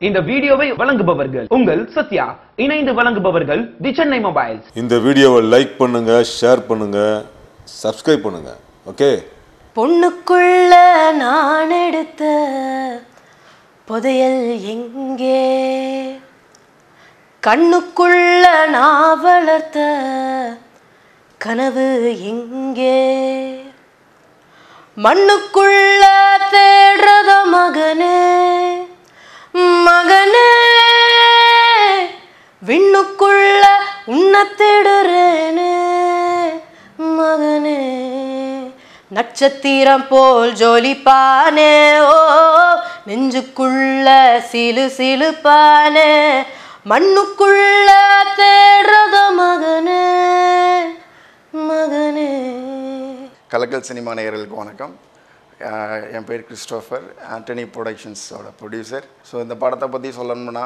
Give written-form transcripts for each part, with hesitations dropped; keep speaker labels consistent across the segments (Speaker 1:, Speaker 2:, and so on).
Speaker 1: இந்த வீடியோவை வழங்குபவர்கள் உங்கள் சத்யா, இணைந்து வழங்குபவர்கள் தி சென்னை மொபைல்ஸ்.
Speaker 2: இந்த வீடியோவை லைக் பண்ணுங்க, ஷேர் பண்ணுங்க, சப்ஸ்கிரைப் பண்ணுங்க. ஓகே.
Speaker 3: பொண்ணுக்குள்ள நான் எடுத்த புதையல் எங்கே, கண்ணுக்குள்ள நான் வளர்த்த கனவு எங்கே, மண்ணுக்குள்ள தேடுறத மகனே மகனே, விண்ணுக்குள்ள உன்னை தேடுறேனே மகனே, நட்சத்திரம் போல் ஜொலிப்பானே ஓ நெஞ்சுக்குள்ள சிலு சிலுப்பானே, மண்ணுக்குள்ள தேடுறத மகனே மகனே.
Speaker 4: கலக்கல் சினிமா நேயர்களுக்கு வணக்கம். என் பேர் கிறிஸ்டோஃபர், ஆண்டனி ப்ரொடக்ஷன்ஸோட ப்ரொடியூசர். ஸோ இந்த படத்தை பற்றி சொல்லணும்னா,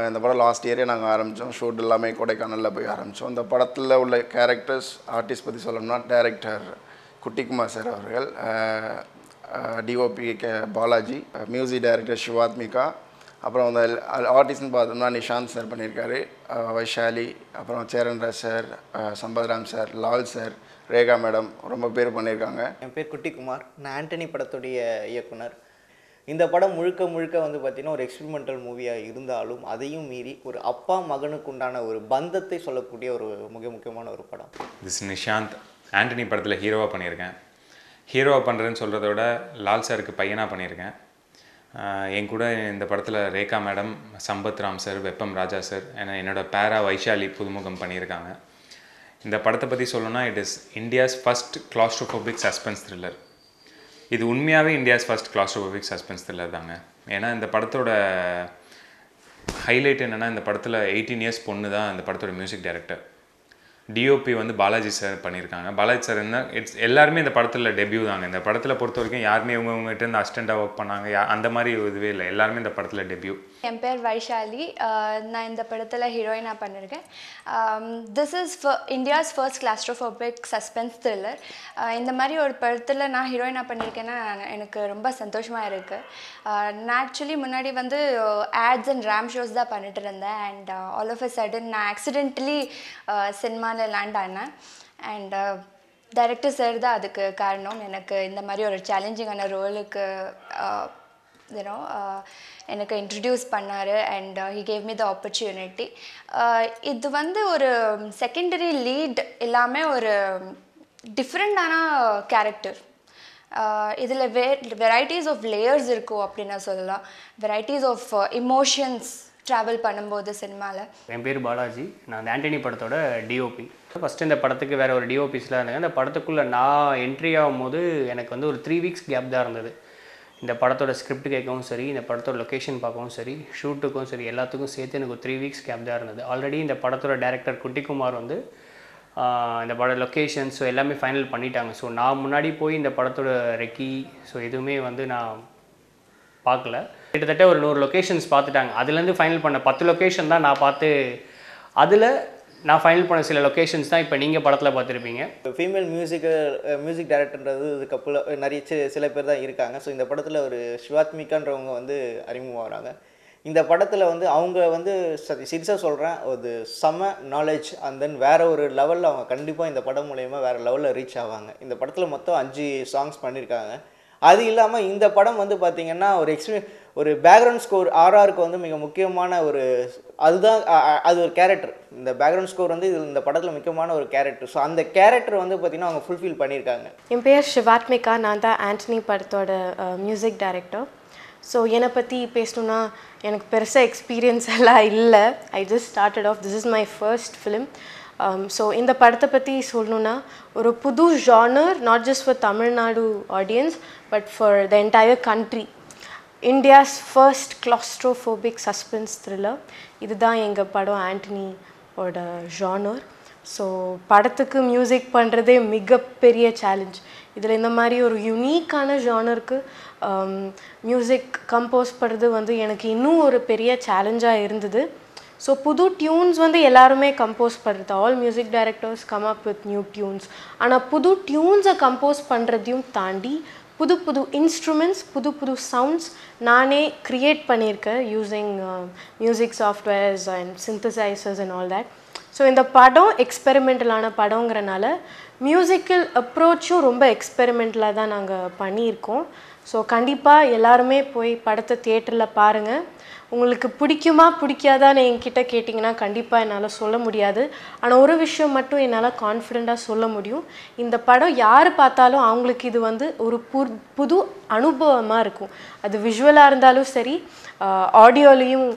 Speaker 4: இந்த படம் லாஸ்ட் இயரே நாங்கள் ஆரம்பித்தோம். ஷூட் எல்லாமே கொடைக்கானலில் போய் ஆரம்பித்தோம். இந்த படத்தில் உள்ள கேரக்டர்ஸ், ஆர்டிஸ்ட் பற்றி சொல்லணும்னா, டைரக்டர் குட்டிக்குமார் சார் அவர்கள், DOP Balaji, music director Shivathmika, அப்புறம் அந்த ஆர்டிஸ்ட்னு பார்த்தோம்னா நிஷாந்த் சார் பண்ணியிருக்காரு, வைஷாலி, அப்புறம் Cheranraj sir, Sampath Ram sir, Lal sir, Rekha madam, ரொம்ப பேர் பண்ணியிருக்காங்க.
Speaker 5: என் பேர் குட்டிக்குமார், நான் ஆண்டனி படத்துடைய இயக்குனர். இந்த படம் முழுக்க முழுக்க வந்து பார்த்திங்கன்னா ஒரு எக்ஸ்பெரிமெண்டல் மூவியாக இருந்தாலும் அதையும் மீறி ஒரு அப்பா மகனுக்கு உண்டான ஒரு பந்தத்தை சொல்லக்கூடிய ஒரு முக்கியமான ஒரு படம்.
Speaker 6: திஸ் நிஷாந்த், ஆண்டனி படத்தில் ஹீரோவாக பண்ணியிருக்கேன். ஹீரோவாக பண்ணுறேன்னு சொல்கிறத விட லால் சாருக்கு பையனாக பண்ணியிருக்கேன். என் கூட இந்த படத்தில் ரேகா மேடம், சம்பத் ராம் சார், வெப்பம் ராஜா சார், என்னோடய பேரா வைஷாலி புதுமுகம் பண்ணியிருக்காங்க. இந்த படத்தை பற்றி சொல்லணும்னா, it is India's first claustrophobic suspense thriller. இது உண்மையாகவே India's first claustrophobic suspense thriller தாங்க. ஏன்னா இந்த படத்தோட ஹைலைட் என்னென்னா, இந்த படத்தில் 18 இயர்ஸ் பொண்ணு தான் இந்த படத்தோட மியூசிக் டைரக்டர். டிஓபி வந்து பாலாஜி சார் பண்ணியிருக்காங்க. பாலாஜி சார் எல்லாருமே இந்த படத்தில் டெபியூ தாங்க. இந்த படத்தில் பொறுத்த வரைக்கும் யாருமே இவங்ககிட்ட இருந்து அசிஸ்டண்ட்டாக ஒர்க் பண்ணாங்க, அந்த மாதிரி இதுவே இல்லை. எல்லாருமே இந்த படத்தில் டெபியூ.
Speaker 7: என் பேர் வைஷாலி, நான் இந்த படத்தில் ஹீரோயினாக பண்ணியிருக்கேன். This is India's first claustrophobic suspense thriller. இந்த மாதிரி ஒரு படத்தில் நான் ஹீரோயினாக பண்ணியிருக்கேன்னா எனக்கு ரொம்ப சந்தோஷமாக இருக்குது. நான் ஆக்சுவலி முன்னாடி வந்து ஆட்ஸ் அண்ட் ரேம் ஷோஸ் தான் பண்ணிட்டு இருந்தேன். And all of a sudden நான் ஆக்சிடென்டலி சினிமாவில் லேண்ட் ஆனேன். அண்ட் டைரக்டர் சார் தான் அதுக்கு காரணம். எனக்கு இந்த மாதிரி ஒரு சேலஞ்சிங்கான ரோலுக்கு எனக்கு இன்ட்ரடியூஸ் பண்ணார். And he gave me the opportunity. இது வந்து ஒரு செகண்டரி லீட் எல்லாமே ஒரு டிஃப்ரெண்டான கேரக்டர். இதில் வெரைட்டிஸ் ஆஃப் லேயர்ஸ் இருக்கும் அப்படின்னு நான் சொல்லலாம். வெரைட்டிஸ் ஆஃப் இமோஷன்ஸ் ட்ராவல் பண்ணும்போது சினிமாவில்.
Speaker 8: என் பேர் பாலாஜி, நான் அந்த ஆண்டனி படத்தோட டிஓபி. ஃபஸ்ட்டு இந்த படத்துக்கு வேறு ஒரு டிஓபிஸ்லாம் இருந்தாங்க. இந்த படத்துக்குள்ளே நான் என்ட்ரி ஆகும்போது எனக்கு வந்து ஒரு 3 வீக்ஸ் கேப் தான் இருந்தது. இந்த படத்தோட ஸ்கிரிப்ட் கேட்கவும் சரி, இந்த படத்தோட லொக்கேஷன் பார்க்கவும் சரி, ஷூட்டுக்கும் சரி, எல்லாத்துக்கும் சேர்த்து எனக்கு ஒரு 3 வீக்ஸ் கேப் தான் இருந்தது. ஆல்ரெடி இந்த படத்தோட டைரக்டர் குட்டிக்குமார் வந்து இந்த பட லொக்கேஷன்ஸ் ஸோ எல்லாமே ஃபைனல் பண்ணிட்டாங்க. ஸோ நான் முன்னாடி போய் இந்த படத்தோட ரெக்கி ஸோ எதுவுமே வந்து நான் பார்க்கல. கிட்டத்தட்ட ஒரு 100 லொக்கேஷன்ஸ் பார்த்துட்டாங்க. அதுலேருந்து ஃபைனல் பண்ண 10 லொக்கேஷன் தான் நான் பார்த்து, அதில் நான் ஃபைனல் பண்ண சில லொக்கேஷன்ஸ் தான் இப்போ நீங்கள் படத்தில் பார்த்துருப்பீங்க.
Speaker 5: ஃபீமேல் மியூசிக் டைரக்டர்ன்றது கப்பில் நிறைய சில பேர் தான் இருக்காங்க. ஸோ இந்த படத்தில் ஒரு சிவாத்மிகான்றவங்க வந்து அறிமுகமாகறாங்க. இந்த படத்தில் வந்து அவங்க வந்து சீரியஸாக சொல்கிறேன், ஒரு செம நாலேஜ் அண்ட் தென் வேறு ஒரு லெவலில் அவங்க கண்டிப்பாக இந்த படம் மூலயமா வேறு லெவலில் ரீச் ஆவாங்க. இந்த படத்தில் மொத்தம் 5 சாங்ஸ் பண்ணியிருக்காங்க. அது இல்லாமல் இந்த படம் வந்து பார்த்திங்கன்னா ஒரு பேக்ரவுண்ட் ஸ்கோர் ஆர்ஆருக்கு வந்து மிக முக்கியமான ஒரு அதுதான் அது ஒரு கேரக்டர். இந்த பேக்ரவுண்ட் ஸ்கோர் வந்து இந்த படத்தில் முக்கியமான ஒரு கேரக்டர். ஸோ அந்த கேரக்டர் வந்து பார்த்திங்கன்னா அவங்க ஃபுல்ஃபில் பண்ணியிருக்காங்க.
Speaker 3: என் பேர் சிவாத்மிகா, நான் தான் ஆண்டனி படத்தோட மியூசிக் டைரக்டர். ஸோ என்னை பற்றி பேசணுன்னா எனக்கு பெருசாக எக்ஸ்பீரியன்ஸ் எல்லாம் இல்லை. I just started off, this is my first film. So இந்த படத்தை பற்றி சொல்லணுன்னா, ஒரு புது genre, not just for Tamil Nadu audience but for the entire country. India's first claustrophobic suspense thriller. இதுதான் எங்கள் படம் ஆண்டனியோட ஜானர். ஸோ படத்துக்கு மியூசிக் பண்ணுறதே மிகப்பெரிய சேலஞ்ச். இதில் இந்த மாதிரி ஒரு யூனிக்கான ஜானருக்கு மியூசிக் கம்போஸ் பண்ணுறது வந்து எனக்கு இன்னும் ஒரு பெரிய சேலஞ்சாக இருந்தது. ஸோ புது டியூன்ஸ் வந்து எல்லாருமே கம்போஸ் பண்ணுறது, all music directors come up with new tunes. ஆனால் புது டியூன்ஸை கம்போஸ் பண்ணுறதையும் தாண்டி புது புது இன்ஸ்ட்ருமெண்ட்ஸ், புது புது சவுண்ட்ஸ் நானே க்ரியேட் பண்ணியிருக்கேன் using music softwares and synthesizers and all that. So இந்த படம் எக்ஸ்பெரிமெண்டலான படங்கிறனால மியூசிக்கல் அப்ரோச்சும் ரொம்ப எக்ஸ்பெரிமெண்டலாக தான் நாங்கள் பண்ணியிருக்கோம். ஸோ கண்டிப்பாக எல்லாருமே போய் படத்தை தியேட்டரில் பாருங்கள். உங்களுக்கு பிடிக்குமா பிடிக்காதான்னு என்கிட்ட கேட்டிங்கன்னா கண்டிப்பாக என்னால் சொல்ல முடியாது. ஆனால் ஒரு விஷயம் மட்டும் என்னால் கான்ஃபிடெண்ட்டாக சொல்ல முடியும், இந்த படம் யார் பார்த்தாலும் அவங்களுக்கு இது வந்து ஒரு புது அனுபவமாக இருக்கும். அது விஷுவலாக இருந்தாலும் சரி, ஆடியோலையும்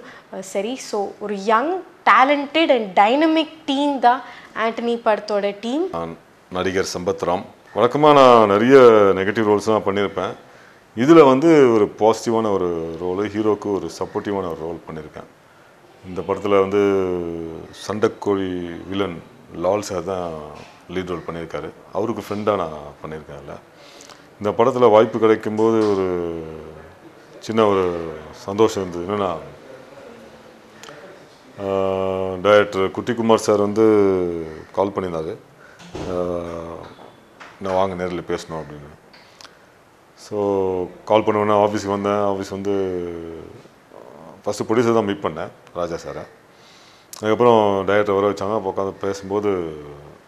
Speaker 3: சரி. ஸோ ஒரு young talented and dynamic team தான் ஆண்டனி படத்தோட டீம்.
Speaker 2: நடிகர் சம்பத்ராம். வழக்கமாக நான் நிறைய நெகட்டிவ் ரோல்ஸ்லாம் பண்ணியிருப்பேன். இதில் வந்து ஒரு பாசிட்டிவான ஒரு ரோலு, ஹீரோக்கு ஒரு சப்போர்ட்டிவான ஒரு ரோல் பண்ணியிருக்கேன். இந்த படத்தில் வந்து சண்டைக்கோழி வில்லன் லால் சார் தான் லீட் ரோல் பண்ணியிருக்காரு. அவருக்கு ஃப்ரெண்டாக நான் பண்ணியிருக்கேன். இல்லை, இந்த படத்தில் வாய்ப்பு கிடைக்கும்போது ஒரு சின்ன ஒரு சந்தோஷம் இருந்தது. என்னென்னா, டைரக்டர் குட்டிக்குமார் சார் வந்து கால் பண்ணியிருந்தார், நான் வாங்க நேரில் பேசணும் அப்படின்னு. ஸோ கால் பண்ணுவேன்னா ஆஃபீஸுக்கு வந்தேன். ஆஃபீஸ் வந்து ஃபஸ்ட்டு ப்ரொடியூசர் தான் மீட் பண்ணேன், ராஜா சாரை. அதுக்கப்புறம் டைரக்டர் வர வச்சாங்க. அப்போ உட்காந்து பேசும்போது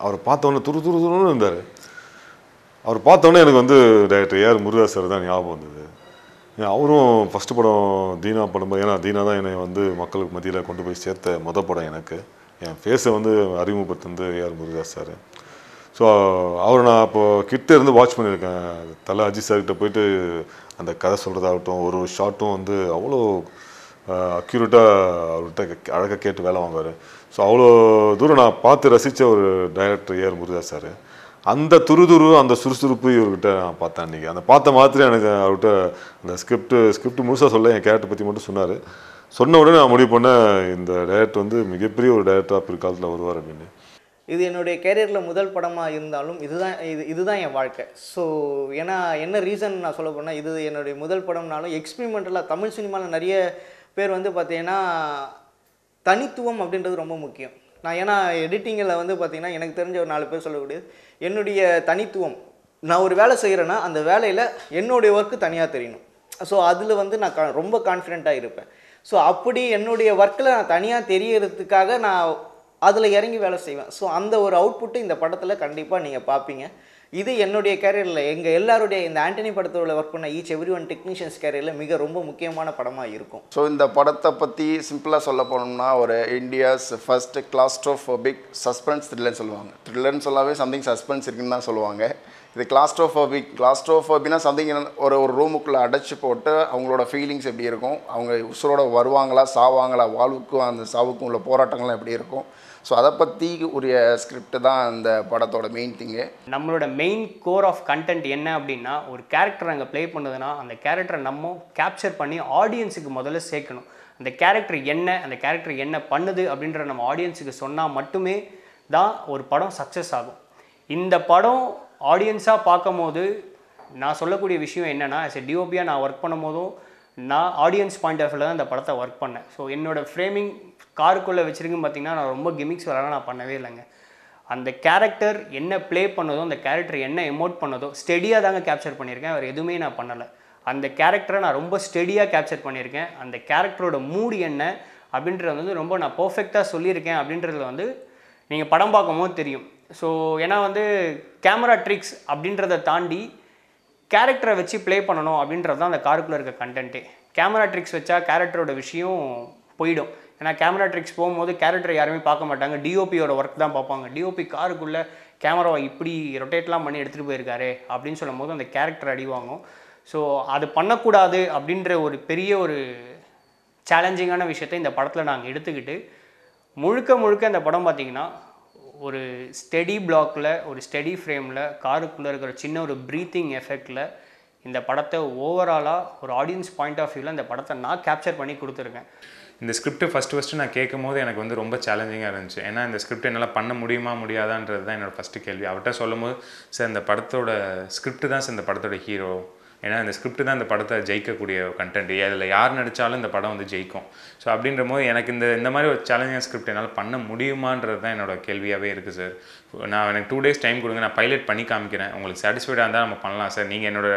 Speaker 2: அவரை பார்த்தோன்னே துருன்னு இருந்தார். அவர் பார்த்தோன்னே எனக்கு வந்து டைரக்டர் ஏஆர் முருகதாஸ் சார் தான் ஞாபகம் வந்தது. அவரும் ஃபஸ்ட்டு படம் தீனா படம், ஏன்னா தீனா தான் என்னை வந்து மக்களுக்கு மத்தியில் கொண்டு போய் சேர்த்த மொதல் படம் எனக்கு. என் ஃபேஸை வந்து அறிமுகப்படுத்துனது ஏஆர் முருகதாஸ் சார். ஸோ அவரை நான் அப்போது கிட்டே இருந்து வாட்ச் பண்ணியிருக்கேன். தலை அஜித் சார்கிட்ட போயிட்டு அந்த கதை சொல்கிறதாகட்டும், ஒரு ஷார்ட்டும் வந்து அவ்வளோ அக்யூரேட்டாக அவர்கிட்ட அழகாக கேட்டு வேலை வாங்குவார். ஸோ அவ்வளோ தூரம் நான் பார்த்து ரசித்த ஒரு டைரக்டர் ஏஆர் முருகதாஸ் சார். அந்த துருதுரு, அந்த சுறுசுறுப்பு இவர்கிட்ட நான் பார்த்தேன் அன்றைக்கி. அந்த பார்த்த மாதிரி எனக்கு அவர்கிட்ட அந்த ஸ்கிரிப்ட் முழுசாக சொல்ல, என் கேரக்டர் பற்றி மட்டும் சொன்னார். சொன்ன உடனே நான் முடிவு பண்ணேன், இந்த டைரக்டர் வந்து மிகப்பெரிய ஒரு டைரக்டராக பிற்காலத்தில் வருவார் அப்படின்னு.
Speaker 5: இது என்னுடைய கேரியரில் முதல் படமாக இருந்தாலும் இதுதான் என் வாழ்க்கை. ஸோ ஏன்னா என்ன ரீசன் நான் சொல்ல போனால், இது என்னுடைய முதல் படம்னாலும் எக்ஸ்பெரிமெண்டலாக தமிழ் சினிமாவில் நிறைய பேர் வந்து பார்த்திங்கன்னா தனித்துவம் அப்படின்றது ரொம்ப முக்கியம். நான் ஏன்னா எடிட்டிங்கில் வந்து பார்த்திங்கன்னா எனக்கு தெரிஞ்ச ஒரு 4 பேர் சொல்லக்கூடியது என்னுடைய தனித்துவம். நான் ஒரு வேலை செய்கிறேன்னா அந்த வேலையில் என்னுடைய ஒர்க்கு தனியாக தெரியணும். ஸோ அதில் வந்து நான் ரொம்ப கான்ஃபிடெண்ட்டாக இருப்பேன். ஸோ அப்படி என்னுடைய ஒர்க்கில் நான் தனியாக தெரியறதுக்காக நான் அதில் இறங்கி வேலை செய்வேன். ஸோ அந்த ஒரு அவுட்புட்டு இந்த படத்தில் கண்டிப்பாக நீங்கள் பார்ப்பீங்க. இது என்னுடைய கேரியரில், எங்கள் எல்லாருடைய இந்த ஆண்டனி படத்தோட ஒர்க் பண்ண ஈச் எவ்ரி ஒன் டெக்னீஷியன்ஸ் கேரியரில் மிக ரொம்ப முக்கியமான படமாக இருக்கும்.
Speaker 4: ஸோ இந்த படத்தை பற்றி சிம்பிளாக சொல்ல போனோம்னா, ஒரு இந்தியாஸ் ஃபர்ஸ்ட் கிளாஸ்ட்ரோஃபோபிக் சஸ்பென்ஸ் த்ரில்லர்னு சொல்லுவாங்க. த்ரில்லர்னு சொல்லாவே சம்திங் சஸ்பென்ஸ் இருக்குன்னு தான் சொல்லுவாங்க. இது கிளாஸ்ட்ரோஃபோபிக்னா சம்திங் ஒரு ரூமுக்குள்ளே அடைச்சி போட்டு அவங்களோட ஃபீலிங்ஸ் எப்படி இருக்கும், அவங்க உசுரோட வருவாங்களா சாவாங்களா, வாழ்வுக்கும் அந்த சாவுக்கும் உள்ள போராட்டங்கள்லாம் எப்படி இருக்கும். ஸோ அதை பற்றி உரிய ஸ்கிரிப்ட் தான் அந்த படத்தோட மெயின் திங்கு.
Speaker 8: நம்மளோட மெயின் கோர் ஆஃப் கண்டென்ட் என்ன அப்படின்னா, ஒரு கேரக்டர் அங்கே ப்ளே பண்ணுதுன்னா அந்த கேரக்டரை நம்ம கேப்சர் பண்ணி ஆடியன்ஸுக்கு முதல்ல சேர்க்கணும். அந்த கேரக்டர் என்ன பண்ணுது அப்படின்ற நம்ம ஆடியன்ஸுக்கு சொன்னால் மட்டுமே தான் ஒரு படம் சக்ஸஸ் ஆகும். இந்த படம் ஆடியன்ஸாக பார்க்கும் போது நான் சொல்லக்கூடிய விஷயம் என்னென்னா, ஆஸ் எ டிஓபியாக நான் ஒர்க் பண்ணும் போதும் நான் ஆடியன்ஸ் பாயிண்ட் ஆஃப் வியூவில் தான் இந்த படத்தை ஒர்க் பண்ணேன். ஸோ என்னோடய ஃப்ரேமிங் காருக்குள்ளே வச்சுருக்குன்னு பார்த்தீங்கன்னா, நான் ரொம்ப கிமிக்ஸ் வேலை நான் பண்ணவே இல்லைங்க. அந்த கேரக்டர் என்ன ப்ளே பண்ணதோ, அந்த கேரக்டர் என்ன எமோட் பண்ணதோ ஸ்டெடியாக தாங்க கேப்சர் பண்ணியிருக்கேன். வேறு எதுவுமே நான் பண்ணலை. அந்த கேரக்டரை நான் ரொம்ப ஸ்டெடியாக கேப்சர் பண்ணியிருக்கேன். அந்த கேரக்டரோட மூடு என்ன அப்படின்றது வந்து ரொம்ப நான் பர்ஃபெக்டாக சொல்லியிருக்கேன் அப்படின்றதுல வந்து நீங்கள் படம் பார்க்கும்போது தெரியும். ஸோ ஏன்னா வந்து கேமரா ட்ரிக்ஸ் அப்படின்றத தாண்டி கேரக்டரை வச்சு ப்ளே பண்ணணும் அப்படின்றது தான் அந்த காருக்குள்ளே இருக்க கண்டென்ட்டே. கேமரா ட்ரிக்ஸ் வச்சா கேரக்டரோட விஷயம் போயிடும். ஏன்னா கேமரா ட்ரிக்ஸ் போகும்போது கேரக்டரை யாருமே பார்க்க மாட்டாங்க, டிஓபியோட ஒர்க் தான் பார்ப்பாங்க. டிஓபி காருக்குள்ளே கேமராவை இப்படி ரொட்டேட்லாம் பண்ணி எடுத்துகிட்டு போயிருக்காரு அப்படின்னு சொல்லும் போது அந்த கேரக்டர் அடி வாங்கும். ஸோ அது பண்ணக்கூடாது அப்படின்ற ஒரு பெரிய ஒரு சேலஞ்சிங்கான விஷயத்தை இந்த படத்தில் நாங்கள் எடுத்துக்கிட்டு முழுக்க இந்த படம் பார்த்திங்கன்னா ஒரு ஸ்டெடி பிளாக்கில், ஒரு ஸ்டெடி ஃப்ரேமில், காருக்குள்ளே இருக்கிற சின்ன ஒரு ப்ரீத்திங் எஃபெக்டில் இந்த படத்தை ஓவராலாக ஒரு ஆடியன்ஸ் பாயிண்ட் ஆஃப் வியூவில் இந்த படத்தை நான் கேப்சர் பண்ணி கொடுத்துருக்கேன்.
Speaker 6: இந்த ஸ்கிரிப்ட் ஃபஸ்ட்டு நான் கேட்கும் போது எனக்கு வந்து ரொம்ப சேலஞ்சிங்காக இருந்துச்சு. ஏன்னா இந்த ஸ்கிரிப்ட் என்னால் பண்ண முடியுமா முடியாதான்றது தான் என்னோடய ஃபஸ்ட்டு கேள்வி. அவர்கிட்ட சொல்லும் போது, சார் இந்த படத்தோட ஸ்கிரிப்ட் தான் சார் இந்த படத்தோட ஹீரோ, ஏன்னா இந்த ஸ்கிரிப்ட் தான் இந்த படத்தை ஜெயிக்கக்கூடிய கண்டென்ட். அதில் யார் நடித்தாலும் இந்த படம் வந்து ஜெயிக்கும். ஸோ அப்படின்ற போது எனக்கு இந்த மாதிரி ஒரு சேலஞ்சிங் ஸ்கிரிப்ட் என்னால் பண்ண முடியுமான்றது தான் என்னோட கேள்வியாகவே இருக்குது சார். நான் எனக்கு 2 days டைம் கொடுங்க, நான் பைலட் பண்ணி காமிக்கிறேன், உங்களுக்கு சாட்டிஸ்ஃபைடாக இருந்தால் நம்ம பண்ணலாம் சார். நீங்கள் என்னோட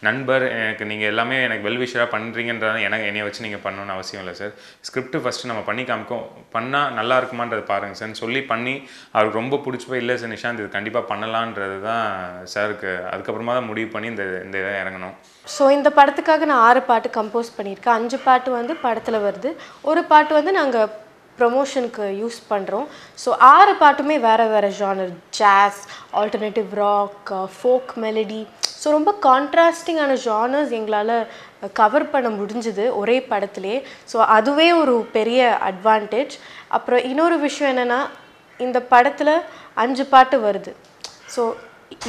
Speaker 6: நண்பர், எனக்கு நீங்கள் எல்லாமே எனக்கு வெல்விஷராக பண்ணுறீங்கன்றதால என்னைய வச்சு நீங்கள் பண்ணணும்னு அவசியம் இல்லை சார். ஸ்கிரிப்ட் ஃபஸ்ட்டு நம்ம பண்ணி காமிக்கோம், பண்ணால் நல்லா இருக்குமான்றது பாருங்கள் சார் சொல்லி பண்ணி அவருக்கு ரொம்ப பிடிச்சி போய் இல்லை சார் நிஷாந்த் இது கண்டிப்பாக பண்ணலான்றது தான் சாருக்கு அதுக்கப்புறமா தான் முடிவு பண்ணி இந்த இதை இறங்கணும்.
Speaker 3: ஸோ இந்த படத்துக்காக நான் 6 பாட்டு கம்போஸ் பண்ணியிருக்கேன். 5 பாட்டு வந்து படத்தில் வருது, ஒரு பாட்டு வந்து நாங்கள் ப்ரொமோஷனுக்கு யூஸ் பண்ணுறோம். ஸோ 6 பாட்டுமே வேறு வேறு genre, jazz, alternative rock, folk melody. So ரொம்ப கான்ட்ராஸ்டிங்கான ஜானர்ஸ் எங்களால் கவர் பண்ண முடிஞ்சுது ஒரே படத்துலேயே. ஸோ அதுவே ஒரு பெரிய அட்வான்டேஜ். அப்புறம் இன்னொரு விஷயம் என்னென்னா, இந்த படத்தில் 5 பாட்டு வருது. ஸோ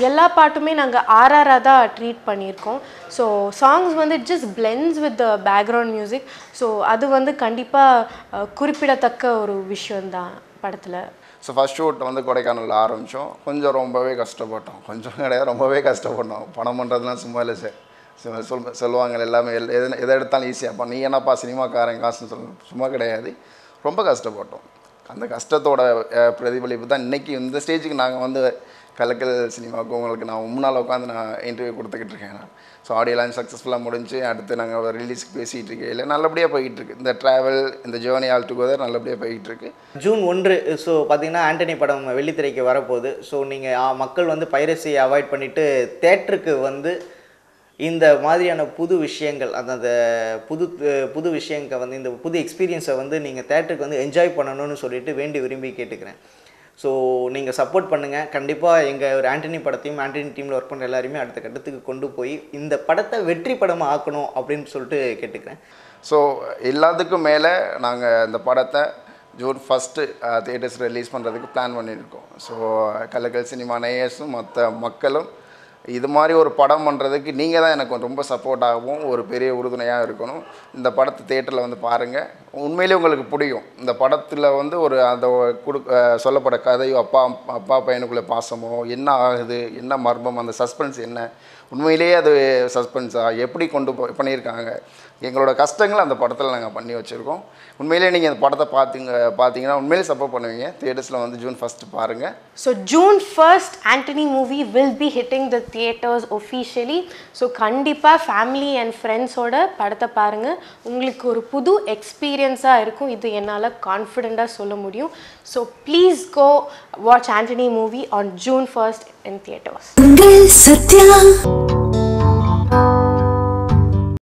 Speaker 3: எல்லா பாட்டுமே நாங்கள் ஆர்ஆராக தான் ட்ரீட் பண்ணியிருக்கோம். ஸோ சாங்ஸ் வந்து it just blends with the background music. So அது வந்து கண்டிப்பாக குறிப்பிடத்தக்க ஒரு விஷயந்தான் படத்தில்.
Speaker 4: ஸோ ஃபஸ்ட் ஷூட் வந்து கொடைக்கானலில் ஆரம்பித்தோம். கொஞ்சம் ரொம்பவே கஷ்டப்பட்டோம், கொஞ்சம் கிடையாது ரொம்பவே கஷ்டப்பட்டோம். படம் பண்ணுறதுலாம் சும்மா இல்லை சார். சொல்லுவாங்க எல்லாமே எதை எடுத்தாலும் ஈஸியாக பண்ண, நீ என்னப்பா சினிமாக்காரன் காசுன்னு சொல்லணும், சும்மா கிடையாது. ரொம்ப கஷ்டப்பட்டோம். அந்த கஷ்டத்தோட பிரதிபலிப்பு தான் இன்றைக்கி இந்த ஸ்டேஜுக்கு நாங்கள் வந்து கலக்கல் சினிமாவுக்கு உங்களுக்கு நான் முன்னால் உட்காந்து நான் இன்டர்வியூ கொடுத்துக்கிட்டு இருக்கேன். நான் ஸோ ஆடியோ லான்ச் சக்ஸஸ்ஃபுல்லாக முடிஞ்சு அடுத்து நாங்கள் ரிலீஸுக்கு பேசிகிட்டு இருக்கையில் நல்லபடியாக போய்கிட்டுருக்கு. இந்த ட்ராவல், இந்த ஜேர்னி ஆல் டுகெதர் நல்லபடியாக போய்கிட்டுருக்கு.
Speaker 5: ஜூன் 1 ஸோ பார்த்தீங்கன்னா ஆண்டனி படம் வெள்ளித்திரைக்கு வரப்போகுது. ஸோ நீங்கள் மக்கள் வந்து பைரசியை அவாய்ட் பண்ணிவிட்டு தேட்டருக்கு வந்து இந்த மாதிரியான புது விஷயங்கள், அந்த புது விஷயங்கள் வந்து இந்த புது எக்ஸ்பீரியன்ஸை வந்து நீங்கள் தேட்டருக்கு வந்து என்ஜாய் பண்ணணும்னு சொல்லிட்டு வேண்டி விரும்பி கேட்டுக்கிறேன். ஸோ நீங்கள் சப்போர்ட் பண்ணுங்கள். கண்டிப்பாக எங்கள் ஒரு ஆண்டனி படத்தையும் ஆண்டனி டீமில் ஒர்க் பண்ணுற எல்லாருமே அடுத்த கட்டத்துக்கு கொண்டு போய் இந்த படத்தை வெற்றி படமாக ஆக்கணும் அப்படின்னு சொல்லிட்டு கேட்டுக்கிறேன்.
Speaker 4: ஸோ எல்லாத்துக்கும் மேலே நாங்கள் இந்த படத்தை ஜூன் 1 தியேட்டர்ஸ் ரிலீஸ் பண்ணுறதுக்கு பிளான் பண்ணியிருக்கோம். ஸோ கலக்கல் சினிமா நேயர்ஸும் மற்ற மக்களும் இது மாதிரி ஒரு படம் பண்ணுறதுக்கு நீங்கள் தான் எனக்கு ரொம்ப சப்போர்ட்டாகவும் ஒரு பெரிய உறுதுணையாக இருக்கணும். இந்த படத்தை தியேட்டரில் வந்து பாருங்கள், உண்மையிலே உங்களுக்கு பிடிக்கும். இந்த படத்தில் வந்து ஒரு அந்த சொல்லப்பட கதையோ அப்பா பையனுக்குள்ளே பாசமோ என்ன ஆகுது, என்ன மர்மம், அந்த சஸ்பென்ஸ் என்ன, உண்மையிலேயே அது சஸ்பென்ஸாக எப்படி பண்ணியிருக்காங்க, எங்களோட கஷ்டங்கள் அந்த படத்தில் நாங்கள் பண்ணி வச்சுருக்கோம். உண்மையிலே நீங்கள் அந்த படத்தை பார்த்தீங்கன்னா உண்மையிலே சப்போர்ட் பண்ணுவீங்க. தியேட்டர்ஸில் வந்து ஜூன் 1 பாருங்கள்.
Speaker 3: So June 1 Antony movie will be hitting the theatres officially. So கண்டிப்பாக ஃபேமிலி அண்ட் ஃப்ரெண்ட்ஸோட படத்தை பாருங்கள், உங்களுக்கு ஒரு புது எக்ஸ்பீரியன்ஸாக இருக்கும். இது என்னால் கான்ஃபிடெண்ட்டாக சொல்ல முடியும். So please go watch Antony movie on June 1 in theaters.